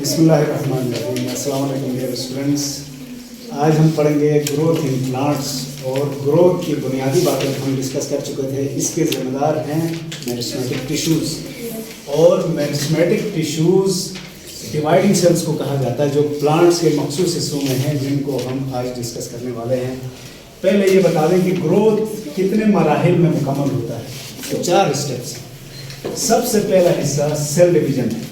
बिस्मिल्लाहिर्रहमानिर्रहीम। अस्सलाम वालेकुम डियर स्टूडेंट्स। आज हम पढ़ेंगे ग्रोथ इन प्लांट्स और ग्रोथ की बुनियादी बातें हम डिस्कस कर चुके थे। इसके ज़िम्मेदार हैं मेरिस्टेमेटिक टिश्यूज़, और मेरिस्टेमेटिक टिश्यूज़ डिवाइडिंग सेल्स को कहा जाता है, जो प्लांट्स के मखसूस हिस्सों में हैं, जिनको हम आज डिस्कस करने वाले हैं। पहले ये बता दें कि ग्रोथ कितने मराहिल में मुकम्मल होता है। तो 4 स्टेप्स। सबसे पहला हिस्सा सेल डिवीजन है।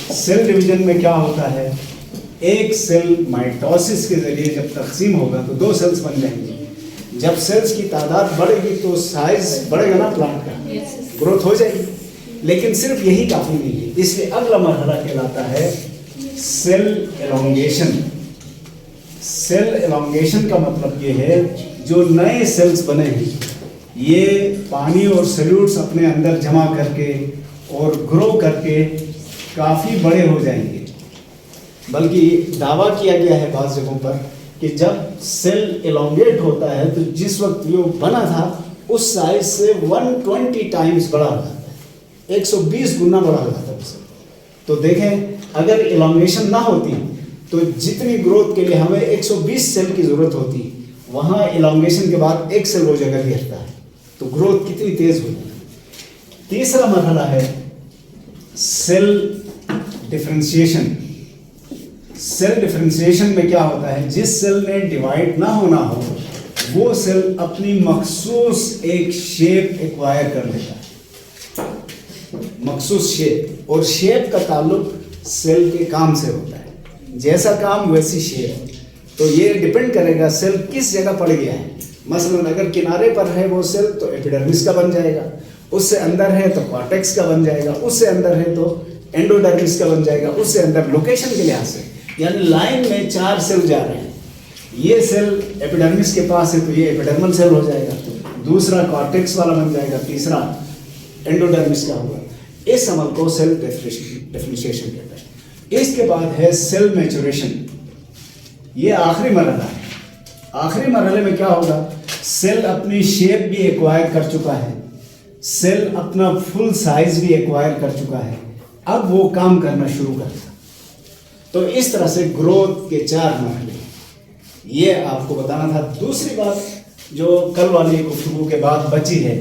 सेल डिवीजन में क्या होता है, एक सेल माइटोसिस के जरिए जब तकसीम होगा तो 2 सेल्स बन जाएंगे। जब सेल्स की तादाद बढ़ेगी तो साइज बढ़ेगा ना प्लांट का, ग्रोथ हो जाएगी। लेकिन सिर्फ यही काफ़ी नहीं है, इसलिए अगला मरहला कहलाता है सेल एलोंगेशन। सेल एलोंगेशन का मतलब ये है, जो नए सेल्स बने हैं ये पानी और सॉल्यूट्स अपने अंदर जमा करके और ग्रो करके काफ़ी बड़े हो जाएंगे। बल्कि दावा किया गया है बाज़ जगहों पर कि जब सेल एलोंगेट होता है तो जिस वक्त वो बना था उस साइज से 120 टाइम्स बड़ा हो जाता है, 120 गुना बड़ा हो जाता है उससे। तो देखें, अगर एलोंगेशन ना होती तो जितनी ग्रोथ के लिए हमें 120 सेल की ज़रूरत होती, वहाँ एलोंगेशन के बाद 1 सेल वो जगह घेरता है, तो ग्रोथ कितनी तेज़ होगी। तीसरा मरहला है सेल डिफरेंशिएशन। सेल डिफरेंशिएशन में क्या होता है, जिस सेल ने डिवाइड ना होना हो वो सेल अपनी मखसूस एक शेप एक्वायर कर लेता है, मखसूस शेप। और शेप का ताल्लुक सेल के काम से होता है, जैसा काम वैसी शेप। तो ये डिपेंड करेगा सेल किस जगह पड़ गया है। मसलन अगर किनारे पर है वो सेल तो एपिडर्मिस का बन जाएगा, उससे अंदर है तो कॉर्टेक्स का बन जाएगा, उससे अंदर है तो एंडोडर्मिस का बन जाएगा, उससे अंदर लोकेशन के लिहाज से। यानी लाइन में 4 सेल जा रहे हैं। ये सेल एपिडर्मिस के पास है तो ये एपिडर्मल सेल हो जाएगा, दूसरा कॉर्टेक्स वाला बन जाएगा, तीसरा एंडोडर्मिस का होगा। इस अमल को सेल डिफरेंशिएशन कहते हैं। इसके बाद है सेल मैच्योरेशन। ये आखिरी मरहला है। आखिरी मरहले में क्या होगा, सेल अपनी शेप भी एक्वायर कर चुका है, सेल अपना फुल साइज भी एक्वायर कर चुका है, अब वो काम करना शुरू करता। तो इस तरह से ग्रोथ के 4 मरहले, ये आपको बताना था। दूसरी बात जो कल वाली गुफ्तगू के बाद बची है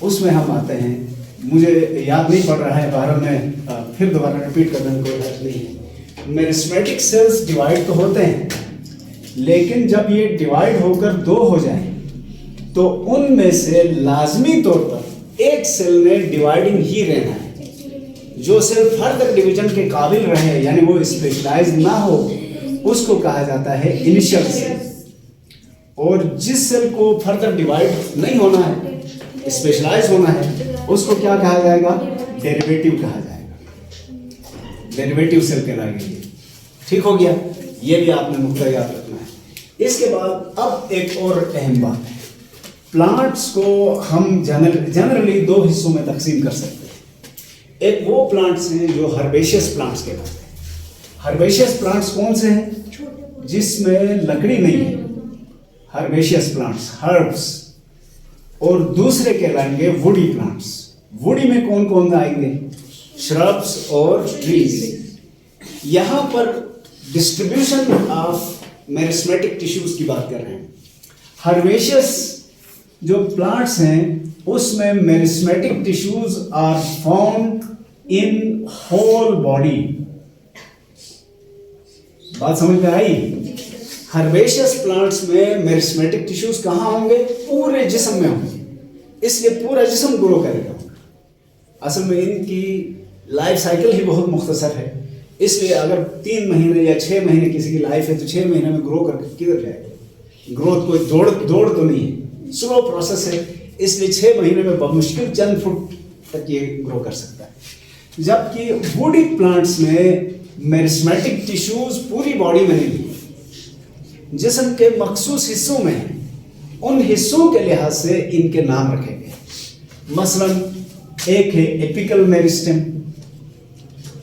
उसमें हम आते हैं। मुझे याद नहीं पड़ रहा है, बहरहाल मैं फिर दोबारा रिपीट करने में कोई हर्ज नहीं है। मेरिस्टेमेटिक सेल्स डिवाइड तो होते हैं, लेकिन जब ये डिवाइड होकर 2 हो जाए तो उनमें से लाजमी तौर पर एक सेल ने डिवाइडिंग ही रहना है। जो सेल फर्दर डिवीजन के काबिल रहे, यानी वो स्पेशलाइज ना हो, उसको कहा जाता है इनिशियल सेल। और जिस सेल को फर्दर डिवाइड नहीं होना है, स्पेशलाइज होना है, उसको क्या कहा जाएगा, डेरिवेटिव कहा जाएगा। डेरिवेटिव सेल कहलाएगा ये। ठीक हो गया, ये भी आपने नुक्ता याद रखना है। इसके बाद अब एक और अहम बात है, प्लांट्स को हम जनरली 2 हिस्सों में तकसीम कर सकते हैं। एक वो प्लांट्स हैं जो हर्बेशियस प्लांट्स कहलाते हैं। हर्बेशियस प्लांट्स कौन से हैं, जिसमें लकड़ी नहीं है, हर्बेशियस प्लांट्स, हर्ब्स। और दूसरे कहलाएंगे वुडी प्लांट्स। वुडी में कौन कौन आएंगे, श्रब्स और ट्रीज। यहां पर डिस्ट्रीब्यूशन ऑफ मेरिस्टेमेटिक टिश्यूज की बात कर रहे हैं। हर्बेशियस जो प्लांट्स हैं उसमें meristematic tissues are found in whole body. बात समझ में आई। हर्बेशियस प्लांट्स में मेरिस्टेमेटिक टिश्यूज कहाँ होंगे, पूरे जिस्म में होंगे, इसलिए पूरा जिस्म ग्रो करेगा। असल में इनकी लाइफ साइकिल ही बहुत मुख्तसर है, इसलिए अगर 3 महीने या 6 महीने किसी की लाइफ है तो 6 महीने में ग्रो करके किधर जाएगा। ग्रोथ कोई दौड़ तो नहीं है, स्लो प्रोसेस है, इसलिए 6 महीने में बमुश्किल चंद फुट तक ये ग्रो कर सकता है। जबकि वुडी प्लांट्स में मेरिस्टेमेटिक टिश्यूज पूरी बॉडी में नहीं, जिस्म के मखसूस हिस्सों में हैं। उन हिस्सों के लिहाज से इनके नाम रखे गए। मसलन एक है एपिकल मेरिस्टेम,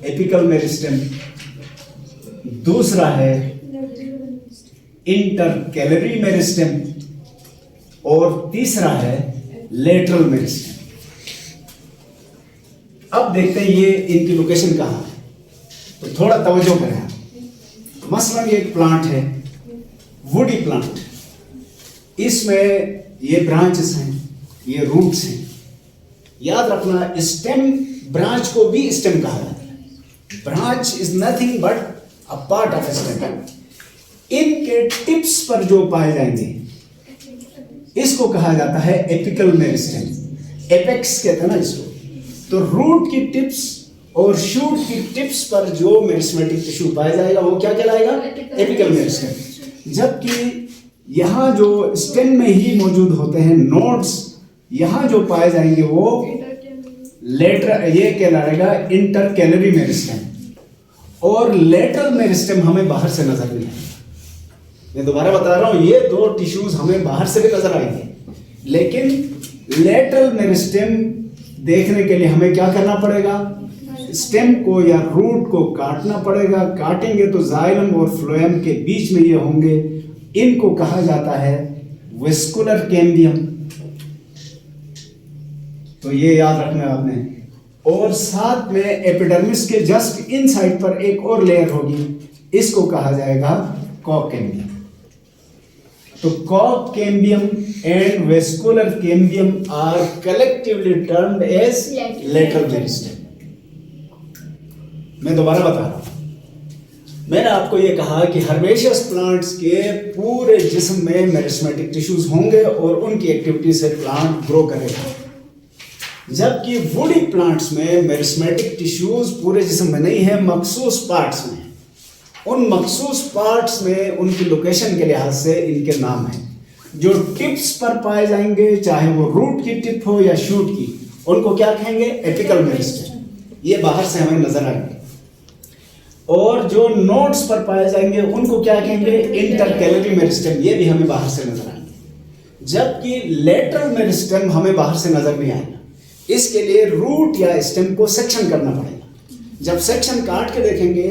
एपिकल मेरिस्टेम। दूसरा है इंटरकैलरी मेरिस्टेम, और तीसरा है लेटरल मेरिस्टेम। अब देखते हैं ये इनकी लोकेशन कहाँ है। तो थोड़ा तवज्जो करें आप। मसलन ये एक प्लांट है, वुडी प्लांट, इसमें ये ब्रांचेस हैं, ये रूट्स हैं। याद रखना, स्टेम ब्रांच को भी स्टेम कहा जाता है। Branch is nothing but a part of stem. इनके टिप्स पर जो पाए जाएंगे इसको कहा जाता है एपिकल मेरिस्टेम। एपेक्स कहते हैं ना इसको। तो रूट की टिप्स और शूट की टिप्स पर जो मेरिस्मेटिक टिश्यू पाया जाएगा वो क्या कहलाएगा? Apical meristem. जबकि यहाँ जो स्टेम में ही मौजूद होते हैं नोड्स, यहाँ जो पाए जाएंगे वो लेटर, ये कहलाएगा इंटरकैलरी मेरिस्टेम। और लेटरल मेरिस्टेम हमें बाहर से नजर नहीं आएगा। मैं दोबारा बता रहा हूं, ये दो टिश्यूज हमें बाहर से भी नजर आएंगे, लेकिन लेटरल मेरिस्टेम देखने के लिए हमें क्या करना पड़ेगा? स्टेम को या रूट को काटना पड़ेगा। काटेंगे तो जाइलम और फ्लोएम के बीच में ये होंगे। इनको कहा जाता है वेस्कुलर कैम्बियम। तो ये याद रखना आपने। और साथ में एपिडर्मिस के जस्ट इन साइड पर एक और लेयर होगी, इसको कहा जाएगा कॉक कैम्बियम। तो कॉक cambium and vascular cambium are collectively termed as lateral meristem. मैं दोबारा बता रहा हूं, मैंने आपको यह कहा कि हर्बेशियस प्लांट्स के पूरे जिस्म में मेरिस्मेटिक टिश्यूज होंगे और उनकी एक्टिविटी से प्लांट ग्रो करेगा। जबकि वुडी प्लांट्स में मेरिस्मेटिक टिश्यूज पूरे जिस्म में नहीं है, मखसूस पार्ट्स में। उन मखसूस पार्ट्स में उनकी लोकेशन के लिहाज से इनके नाम हैं। जो टिप्स पर पाए जाएंगे, चाहे वो रूट की टिप हो या शूट की, उनको क्या कहेंगे? Apical meristem. ये बाहर से हमें नजर आएंगे। और जो नोड्स पर पाए जाएंगे उनको क्या कहेंगे? Intercalary meristem. ये भी हमें बाहर से नजर आएंगे। जबकि लेटरल मेरिस्टेम हमें बाहर से नजर नहीं आएगा। इसके लिए रूट या स्टेम को सेक्शन करना पड़ेगा। जब सेक्शन काट के देखेंगे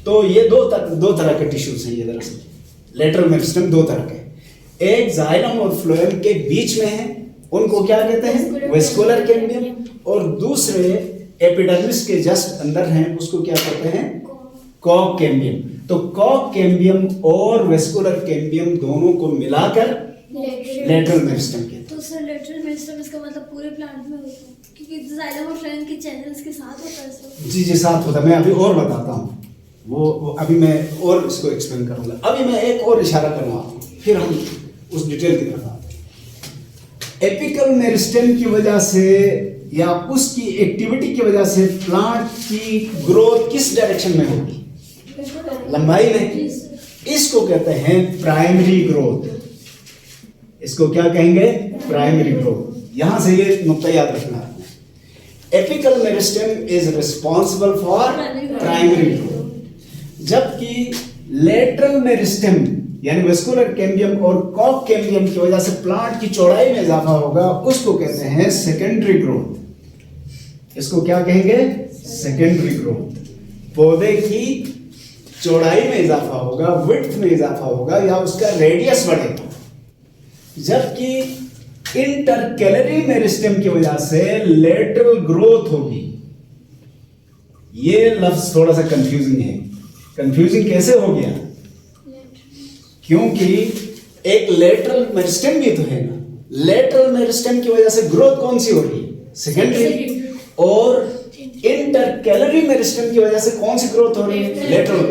तो ये दो तरह के टिश्यूज हैं। ये दरअसल लेटरल मेरिस्टेम दो तरह के, एक जाइलम और फ्लोएम के बीच में है, उनको क्या कहते हैं? Vascular cambium. और दूसरे एपिडर्मिस के जस्ट अंदर हैं, उसको क्या कहते हैं? कॉक कैम्बियम। तो कॉक कैम्बियम और वेस्कुलर कैम्बियम दोनों को मिलाकर लेटरल मेरिस्टेम कहते हैं। तो सर लेटरल मेरिस्टेम इसका मतलब पूरे प्लांट में होता है, क्योंकि जाइलम और फ्लोएम के चैनल्स के साथ होता है सर? जी जी, साथ होता है। मैं अभी और बताता हूँ, वो अभी मैं और इसको एक्सप्लेन करूंगा। अभी मैं एक और इशारा करूंगा आपको, फिर हम उस डिटेल की तरफ आते हैं। एपिकल मेरिस्टेम की वजह से या उसकी एक्टिविटी की वजह से प्लांट की ग्रोथ किस डायरेक्शन में होगी? लंबाई में। इसको कहते हैं प्राइमरी ग्रोथ। इसको क्या कहेंगे? Primary growth. यहां से ये नुक्ता याद रखना है। Apical meristem is responsible for primary growth. जबकि लेटरल मेरिस्टेम यानी वेस्कुलर कैम्बियम और कॉक कैम्बियम की वजह से प्लांट की चौड़ाई में इजाफा होगा, उसको कहते हैं सेकेंडरी ग्रोथ। इसको क्या कहेंगे? Secondary growth. पौधे की चौड़ाई में इजाफा होगा, विड्थ में इजाफा होगा, या उसका रेडियस बढ़ेगा। जबकि इंटरकैलरी मेरिस्टेम की वजह से लेटरल ग्रोथ होगी। ये लफ्ज थोड़ा सा कंफ्यूजिंग है। कंफ्यूजिंग कैसे हो गया? क्योंकि एक लेटरल मेरिस्टेम भी तो है ना। लेटरल मेरिस्टेम की वजह से ग्रोथ कौन सी हो रही है? सेकेंडरी। और इंटरकैलरी मेरिस्टेम की वजह से कौन सी ग्रोथ हो रही है? Lateral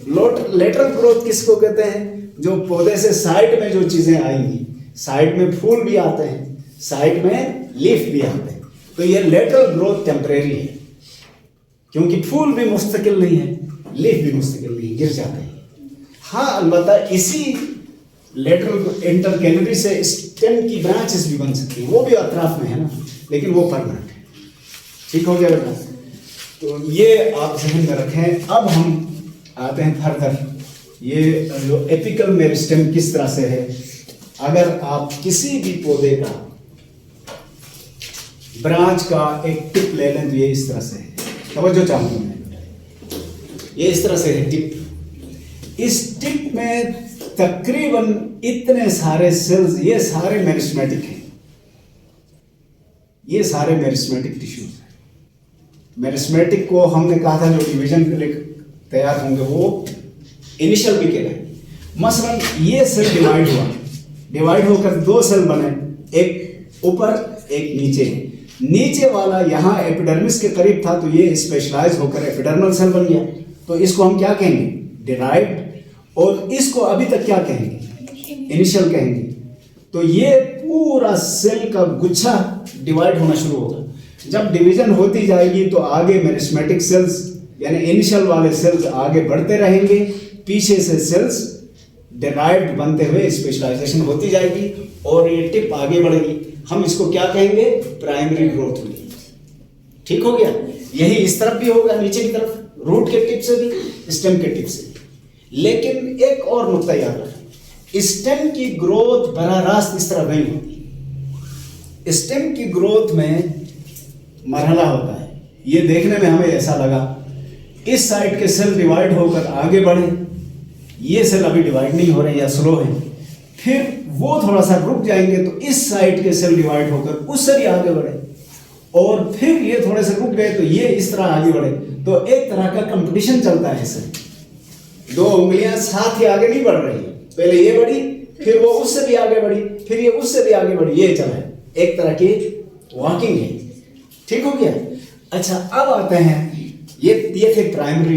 growth. लेटरल ग्रोथ किसको कहते हैं? जो पौधे से साइड में जो चीजें आएंगी, साइड में फूल भी आते हैं, साइड में लीफ भी आते हैं, तो ये लेटरल ग्रोथ टेम्परेरी है। क्योंकि फूल भी मुस्तकिल नहीं है, लीफ भी मुस्तकिल नहीं, गिर जाते हैं। हाँ, अलबत्ता इसी लेटरल इंटरकैलरी से स्टेम की ब्रांचेस भी बन सकती हैं, वो भी अतराफ में है ना, लेकिन वो परमानेंट है। ठीक हो गया बेटा? तो ये आप ज़हन में रखें। अब हम आते हैं फर्दर, ये जो एपिकल मेरिस्टेम किस तरह से है। अगर आप किसी भी पौधे का ब्रांच का एक टिप ले लें तो ये इस तरह से है। तवज्जो चाहूंगा मैं, ये इस तरह से है टिप। इस टिप में तकरीबन इतने सारे सेल्स, ये सारे मेरिस्मेटिक हैं, ये सारे मेरिस्मेटिक टिश्यूज हैं। मेरिस्मेटिक को हमने कहा था जो डिवीजन तैयार होंगे वो इनिशियल भी कहलाएंगे। मसलन ये सेल डिवाइड होकर दो सेल बने, एक ऊपर एक नीचे। नीचे वाला यहाँ एपिडर्मिस के करीब था तो ये स्पेशलाइज होकर एपिडर्मल सेल बन गया, तो इसको हम क्या कहेंगे? डिराइव्ड। और इसको अभी तक क्या कहेंगे? इनिशियल कहेंगे। तो ये पूरा सेल का गुच्छा डिवाइड होना शुरू होगा। जब डिवीजन होती जाएगी तो आगे मेरिस्मेटिक सेल्स यानी इनिशियल वाले सेल्स आगे बढ़ते रहेंगे, पीछे से सेल्स डिराइव्ड बनते हुए स्पेशलाइजेशन होती जाएगी और ये टिप आगे बढ़ेगी। हम इसको क्या कहेंगे? प्राइमरी ग्रोथ हुई। ठीक हो गया? यही इस तरफ भी होगा, नीचे की तरफ, रूट के टिप से भी, स्टेम के टिप से भी। लेकिन एक और नुक्ता याद रखें, स्टेम की ग्रोथ बराह रास्त इस तरह नहीं होती। स्टेम की ग्रोथ में मरहला होता है। ये देखने में हमें ऐसा लगा इस साइड के सेल डिवाइड होकर आगे बढ़े, ये सेल अभी डिवाइड नहीं हो रहे या स्लो है, फिर वो थोड़ा सा रुक जाएंगे तो इस साइड के सेल डिवाइड होकर उससे भी आगे बढ़े, और फिर ये थोड़े से रुक गए तो ये इस तरह आगे बढ़े। तो एक तरह का कंपटीशन चलता है इससे। दो उंगलियां साथ ही आगे नहीं बढ़ रही, पहले ये बढ़ी, फिर वो उससे भी आगे बढ़ी, फिर ये उससे भी आगे बढ़ी, ये चला है, एक तरह की वॉकिंग है। ठीक हो गया? अच्छा, अब आते हैं, ये थे प्राइमरी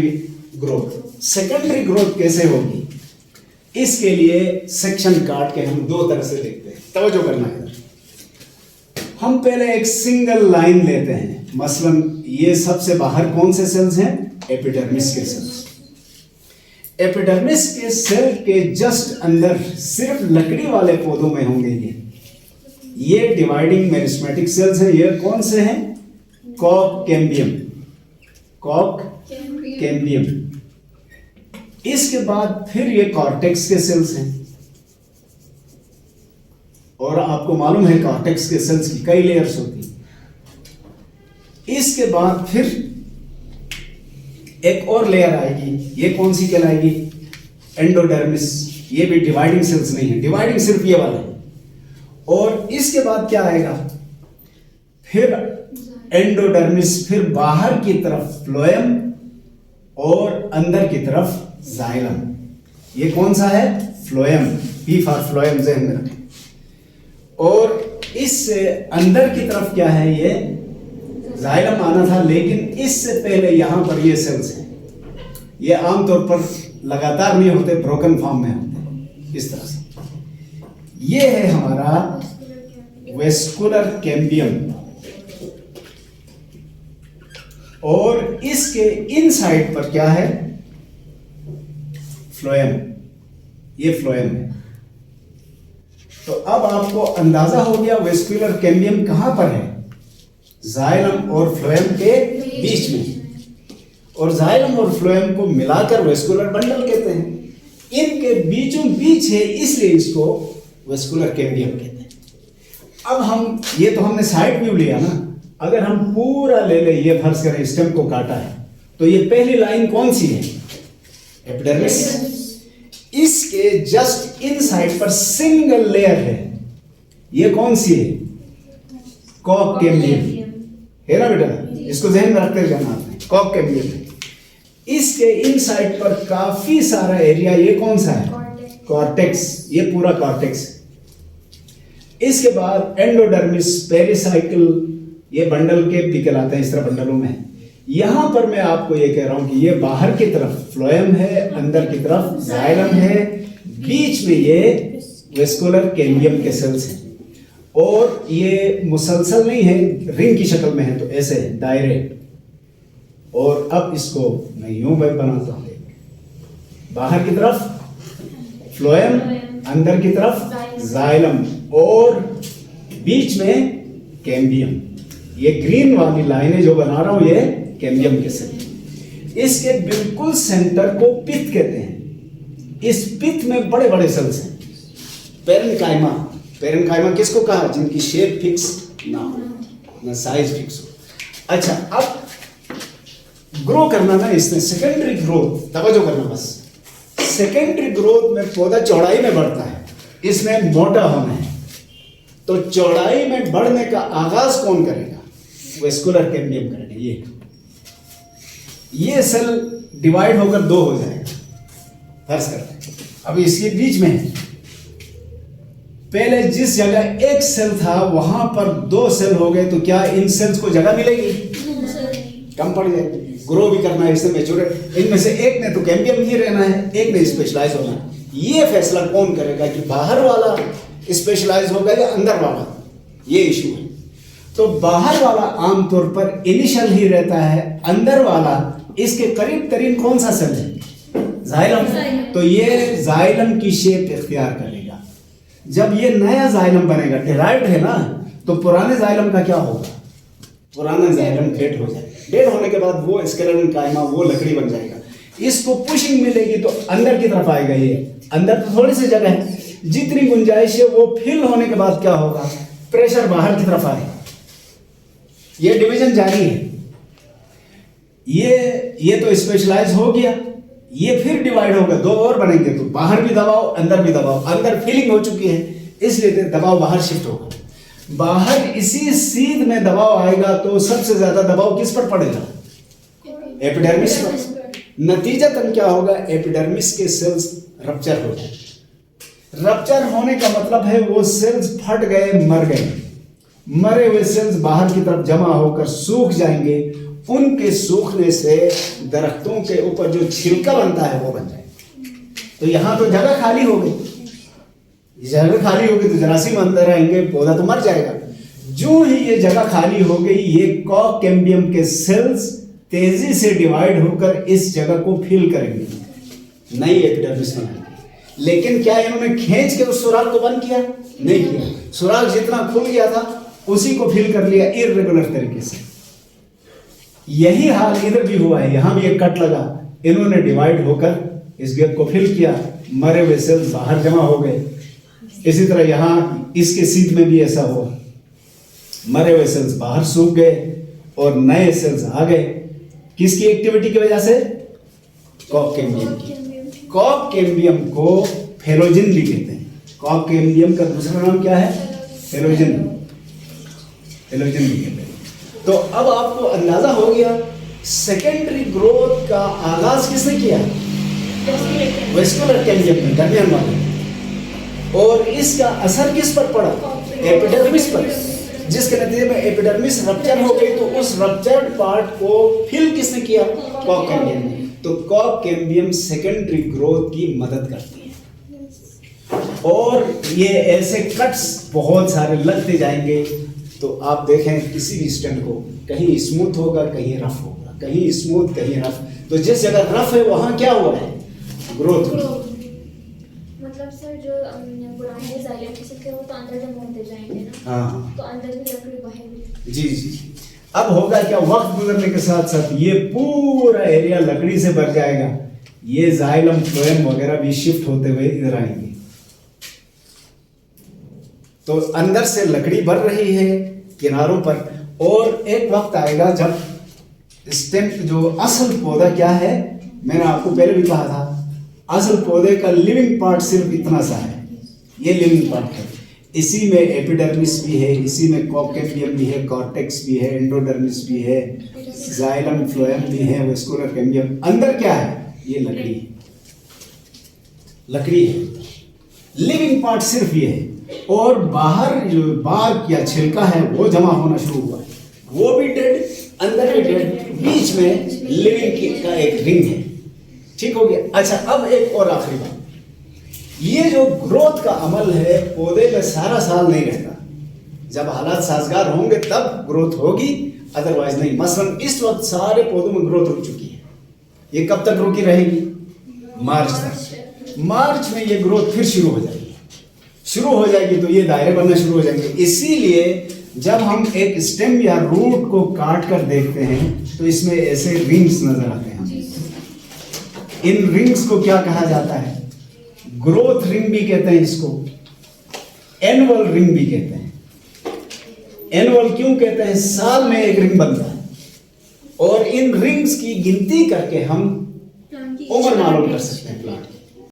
ग्रोथ। सेकेंडरी ग्रोथ कैसे होगी? इसके लिए सेक्शन काट के हम दो तरह से देखते हैं, तवज्जो करना है। हम पहले एक सिंगल लाइन लेते हैं। मसलन ये सबसे बाहर कौन से सेल्स हैं? एपिडर्मिस के सेल्स। एपिडर्मिस के सेल के जस्ट अंदर सिर्फ लकड़ी वाले पौधों में होंगे ये डिवाइडिंग मेरिस्मेटिक सेल्स हैं। ये कौन से हैं? कॉक कैम्बियम। कॉक कैम्बियम। इसके बाद फिर ये कॉर्टेक्स के सेल्स हैं, और आपको मालूम है कॉर्टेक्स के सेल्स की कई लेयर्स होती हैं। इसके बाद फिर एक और लेयर आएगी, ये कौन सी कहलाएगी? एंडोडर्मिस। ये भी डिवाइडिंग सेल्स नहीं है, डिवाइडिंग सिर्फ ये वाला है। और इसके बाद क्या आएगा? फिर एंडोडर्मिस, फिर बाहर की तरफ फ्लोएम और अंदर की तरफ जाइलम। ये कौन सा है? फ्लोएम। पी फॉर फ्लोएम ज़हन में रखें। और इससे अंदर की तरफ क्या है? ये जाइलम आना था, लेकिन इससे पहले यहां पर ये सेल्स हैं। ये आमतौर पर लगातार नहीं होते, ब्रोकन फॉर्म में होते हैं इस तरह से। ये है हमारा वेस्कुलर कैम्बियम, और इसके इन साइड पर क्या है? फ्लोएम। ये फ्लोएम है। तो अब आपको अंदाजा हो गया वेस्कुलर कैम्बियम कहां पर है? जाइलम और फ्लोएम के बीच में। और जाइलम और फ्लोएम को मिलाकर वेस्कुलर बंडल कहते हैं। इनके बीचों बीच है, इसलिए इसको वेस्कुलर कैम्बियम कहते हैं। अब हम ये तो हमने साइड व्यू लिया ना, अगर हम पूरा ले ले, ये फर्ज करें स्टेम को काटा है, तो ये पहली लाइन कौन सी है? एपिडर्मिस। इसके जस्ट इन साइड पर सिंगल लेयर है, ये कौन सी है? कॉक कैम्बियम है ना बेटा, इसको ध्यान में रखते रहना आपने, कॉक कैम्बियम है। इसके इन साइड पर काफी सारा एरिया, ये कौन सा है? कॉर्टेक्स। ये पूरा कॉर्टेक्स। इसके बाद एंडोडर्मिस, पेरिसाइकिल, ये बंडल के भी कहलाते हैं, इस तरह बंडलों में। यहां पर मैं आपको ये कह रहा हूं कि ये बाहर की तरफ फ्लोएम है, अंदर की तरफ जाइलम है, बीच में ये वेस्कुलर कैम्बियम के सेल्स हैं। और ये मुसलसल नहीं है, रिंग की शक्ल में है, तो ऐसे दायरे। और अब इसको मैं यूं बनाता हूं, बाहर की तरफ फ्लोएम, अंदर की तरफ जाइलम, और बीच में कैम्बियम। ये ग्रीन वाली लाइनें जो बना रहा हूं, ये कैम्बियम के सेल। इसके बिल्कुल सेंटर को पित्त कहते हैं। इस पित्त में बड़े बड़े सेल्स हैं। पेरेन्काइमा। पेरेन्काइमा किसको कहा? जिनकी शेप फिक्स ना हो, ना साइज फिक्स हो। अच्छा, अब ग्रो करना ना इसने, सेकेंडरी ग्रोथ, तवज्जो करना बस। सेकेंडरी ग्रोथ में पौधा चौड़ाई में बढ़ता है, इसमें मोटा होना है। तो चौड़ाई में बढ़ने का आगाज कौन करेगा? वेस्कुलर कैम्बियम करेगा। ये सेल डिवाइड होकर 2 हो जाएगा, फर्ज करते हैं। अब इसके बीच में पहले जिस जगह एक सेल था वहां पर 2 सेल हो गए, तो क्या इन सेल्स को जगह मिलेगी? कम पड़ जाएगी। ग्रो भी करना है, इससे मैच्योर, इनमें से एक ने तो कैम्बियम ही रहना है, एक ने स्पेशलाइज होना है। ये फैसला कौन करेगा कि बाहर वाला स्पेशलाइज होगा या अंदर वाला, ये इशू है। तो बाहर वाला आमतौर पर इनिशियल ही रहता है, अंदर वाला इसके करीब तरीन कौन सा सेल है? जाइलम। तो ये जाइलम की शेप इख्तियार करेगा। जब ये नया जाइलम बनेगा, डिराइव्ड है ना, तो पुराने जाइलम का क्या होगा? पुराना जाइलम डेड हो जाएगा। डेड होने के बाद वो स्केलेटन कायमा, वो लकड़ी बन जाएगा। इसको पुशिंग मिलेगी तो अंदर की तरफ आएगा। ये अंदर तो थोड़ी सी जगह है, जितनी गुंजाइश है वो फिल होने के बाद क्या होगा? प्रेशर बाहर की तरफ आएगा। ये डिवीजन जारी है। ये तो स्पेशलाइज हो गया, ये फिर डिवाइड होगा, 2 और बनेंगे, तो बाहर भी दबाओ, अंदर भी दबाओ। अंदर फिलिंग हो चुकी है, इसलिए दबाव बाहर शिफ्ट होगा। बाहर इसी सीध में दबाव आएगा तो सबसे ज्यादा दबाव किस पर पड़ेगा? एपिडर्मिस पर। नतीजतन क्या होगा? एपिडर्मिस के सेल्स रप्चर हो जाए। रप्चर होने का मतलब है वो सेल्स फट गए, मर गए। मरे हुए सेल्स बाहर की तरफ जमा होकर सूख जाएंगे। उनके सूखने से दरख्तों के ऊपर जो छिलका बनता है वो बन जाएगा। तो यहां तो जगह खाली हो गई। जगह खाली होगी तो जरासीम अंदर आएंगे, पौधा तो मर जाएगा। जो ही ये जगह खाली हो गई, ये कॉक कैम्बियम के सेल्स तेजी से डिवाइड होकर इस जगह को फिल करेंगे, नई एपिडर्मिस बनाएंगे। लेकिन क्या इन्होंने खींच के उस सुराख को बंद किया? नहीं किया। सुराख जितना खुल गया था उसी को फिल कर लिया इर्रेगुलर तरीके से। यही हाल इधर भी हुआ है। यहां भी एक कट लगा, इन्होंने डिवाइड होकर इस गैप को फिल किया, मरे हुए सेल्स बाहर जमा हो गए। इसी तरह यहां इसके सीध में भी ऐसा हुआ, मरे हुए सेल्स बाहर सूख गए और नए सेल्स आ गए। किसकी एक्टिविटी की वजह से? कॉक कैम्बियम की। कॉक कैम्बियम को फेलोजिन भी कहते हैं। कॉक कैम्बियम का दूसरा नाम क्या है? फेलोजिन। फेलोजिन भी कहते हैं। तो अब आपको अंदाजा हो गया सेकेंडरी ग्रोथ का आगाज किसने किया? वेस्कुलर कैम्बियम में, दरमियान वाले। और इसका असर किस पर पड़ा? एपिडर्मिस पर, जिसके नतीजे में एपिडर्मिस रप्चर हो गई। तो उस रप्चर्ड पार्ट को फिल किसने किया? कॉक कैम्बियम ने। तो कॉक कैम्बियम सेकेंडरी ग्रोथ की मदद करती है। और ये ऐसे कट्स बहुत सारे लगते जाएंगे। तो आप देखें किसी भी स्टेम को, कहीं स्मूथ होगा, कहीं रफ होगा, कहीं स्मूथ, कहीं रफ। तो जिस जगह रफ है वहां क्या हुआ है? ग्रोथ। मतलब सर जो पुराने जाइलम के सिक्के वो तो अंदर जमा होते जाएंगे ना। हाँ, तो अंदर भी लकड़ी बाहर भी। जी जी। अब होगा क्या? वक्त गुजरने के साथ साथ ये पूरा एरिया लकड़ी से भर जाएगा। ये जाइलम, फ्लोएम वगैरह भी शिफ्ट होते हुए इधर आएंगे। तो अंदर से लकड़ी बढ़ रही है किनारों पर। और एक वक्त आएगा जब स्टेम, जो असल पौधा क्या है, मैंने आपको पहले भी कहा था, असल पौधे का लिविंग पार्ट सिर्फ इतना सा है। ये लिविंग पार्ट है। इसी में एपिडर्मिस भी है, इसी में कॉक कैम्बियम भी है, कॉर्टेक्स भी है, एंडोडर्मिस भी है, जाइलम, फ्लोएम भी है, वेस्कुलर कैम्बियम। अंदर क्या है? ये लकड़ी है। लकड़ी है, लिविंग पार्ट सिर्फ ये है। और बाहर जो बार्क या छिलका है वो जमा होना शुरू हुआ है, वो भी डेड, अंदर भी डेड, बीच में लिविंग का एक रिंग है। ठीक हो गया। अच्छा, अब एक और आखिरी बात, ये जो ग्रोथ का अमल है पौधे में सारा साल नहीं रहता। जब हालात साजगार होंगे तब ग्रोथ होगी, अदरवाइज नहीं। मसलन इस वक्त सारे पौधों में ग्रोथ रुक चुकी है। ये कब तक रुकी रहेगी? मार्च तक। मार्च में ये ग्रोथ फिर शुरू हो जाएगी। शुरू हो जाएगी तो ये दायरे बनना शुरू हो जाएंगे। इसीलिए जब हम एक स्टेम या रूट को काट कर देखते हैं तो इसमें ऐसे रिंग्स नजर आते हैं। इन रिंग्स को क्या कहा जाता है? ग्रोथ रिंग भी कहते हैं इसको, एनुअल रिंग भी कहते हैं। एनुअल क्यों कहते हैं? साल में एक रिंग बनता है। और इन रिंग्स की गिनती करके हम उम्र मालूम कर सकते हैं प्लांट।